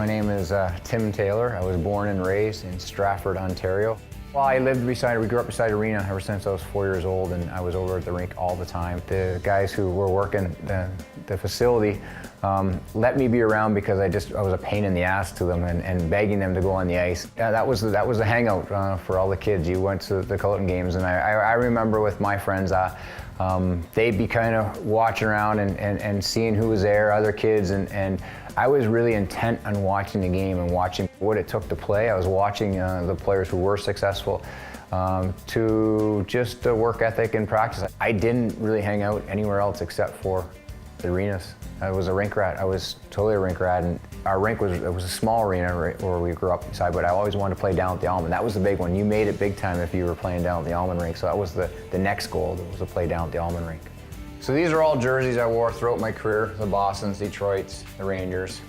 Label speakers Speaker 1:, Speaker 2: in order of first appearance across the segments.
Speaker 1: My name is Tim Taylor. I was born and raised in Stratford, Ontario. Well, we grew up beside Arena ever since I was 4 years old, and I was over at the rink all the time. The guys who were working the facility let me be around because I was a pain in the ass to them and begging them to go on the ice. Yeah, that was the hangout for all the kids. You went to the Culleton games, and I remember with my friends, they'd be kind of watching around and seeing who was there, other kids, and I was really intent on watching the game and watching what it took to play. I was watching the players who were successful to just the work ethic and practice. I didn't really hang out anywhere else except for the arenas. I was a rink rat. I was totally a rink rat, and our rink was a small arena where we grew up inside, but I always wanted to play down at the Almond. That was the big one. You made it big time if you were playing down at the Almond rink, so that was the next goal, was to play down at the Almond rink. So these are all jerseys I wore throughout my career, the Bostons, Detroits, the Rangers,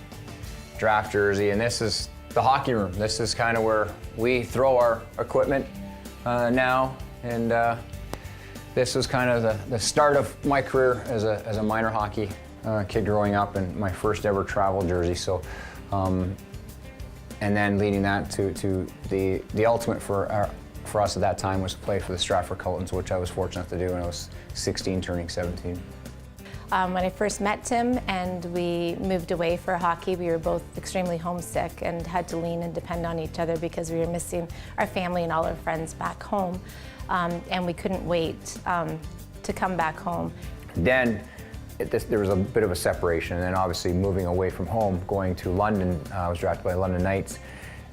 Speaker 1: draft jersey, and this is the hockey room. This is kind of where we throw our equipment now, and this was kind of the start of my career as a minor hockey kid growing up, and my first ever travel jersey. So, and then leading that to the ultimate for us at that time was to play for the Stratford Culletons, which I was fortunate to do when I was 16, turning 17.
Speaker 2: When I first met Tim and we moved away for hockey, we were both extremely homesick and had to lean and depend on each other because we were missing our family and all our friends back home. And we couldn't wait to come back home.
Speaker 1: Then there was a bit of a separation, and then obviously moving away from home, going to London. I was drafted by London Knights,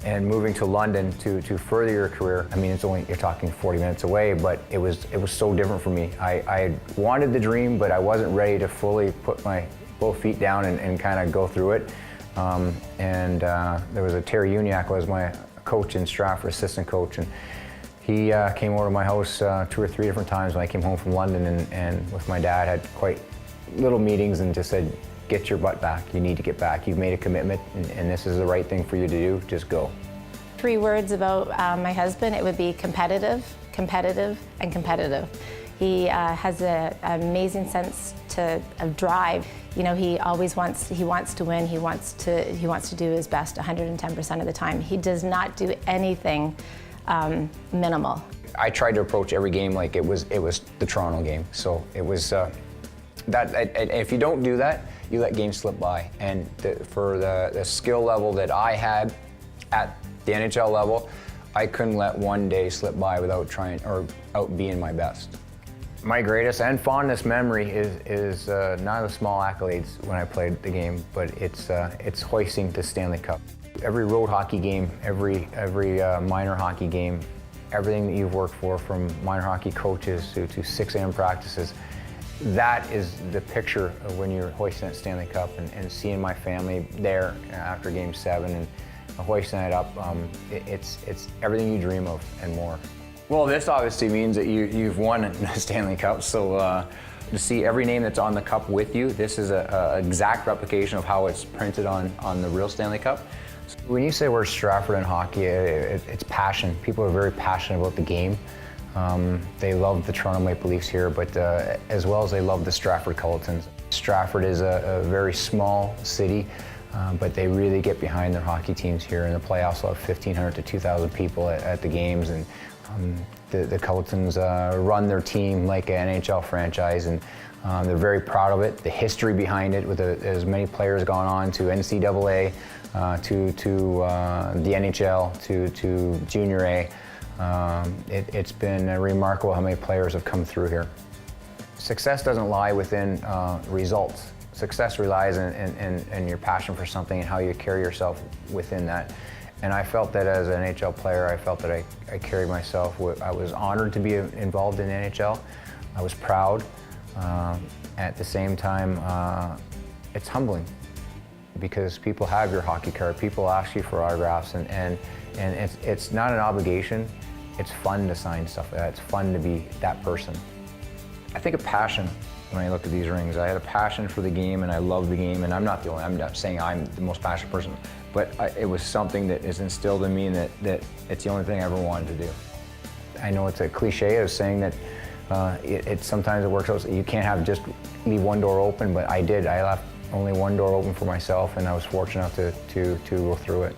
Speaker 1: and moving to London to further your career. I mean, you're talking 40 minutes away, but it was so different for me. I wanted the dream, but I wasn't ready to fully put my both feet down and kind of go through it. There was Terry Uniacke was my coach in Stratford, assistant coach, and he came over to my house 2 or 3 different times when I came home from London, and with my dad had quite little meetings and just said, get your butt back. You need to get back. You've made a commitment, and this is the right thing for you to do. Just go.
Speaker 2: 3 words about my husband, it would be competitive, competitive, and competitive. He has an amazing sense of drive. You know, he wants to win. He wants to do his best 110% of the time. He does not do anything minimal.
Speaker 1: I tried to approach every game like it was the Toronto game. So it was if you don't do that, you let games slip by. And for the skill level that I had at the NHL level, I couldn't let one day slip by without trying or out being my best. My greatest and fondest memory is not the small accolades when I played the game, but it's hoisting the Stanley Cup. Every road hockey game, every minor hockey game, everything that you've worked for, from minor hockey coaches to 6 a.m. practices, that is the picture of when you're hoisting that Stanley Cup and seeing my family there after Game 7 and hoisting it up. It's everything you dream of and more. Well, this obviously means that you've won a Stanley Cup, so to see every name that's on the cup with you, this is an exact replication of how it's printed on the real Stanley Cup. So when you say we're Stratford in hockey, it's passion. People are very passionate about the game. They love the Toronto Maple Leafs here, but as well as they love the Stratford Culletons. Stratford is a very small city, but they really get behind their hockey teams here. In the playoffs, they'll have 1,500 to 2,000 people at the games, and the Culletons run their team like an NHL franchise, and they're very proud of it. The history behind it, with as many players gone on to NCAA, to the NHL, to Junior A. It's been remarkable how many players have come through here. Success doesn't lie within results. Success relies in your passion for something and how you carry yourself within that. And I felt that as an NHL player, I felt that I carried myself. I was honored to be involved in the NHL. I was proud. At the same time, it's humbling because people have your hockey card. People ask you for autographs, and it's not an obligation. It's fun to sign stuff like that. It's fun to be that person. I think of passion when I look at these rings. I had a passion for the game, and I love the game, and I'm not saying I'm the most passionate person, but it was something that is instilled in me, and that it's the only thing I ever wanted to do. I know it's a cliche of saying that sometimes it works out. You can't just leave one door open, but I did. I left only one door open for myself, and I was fortunate enough to go through it.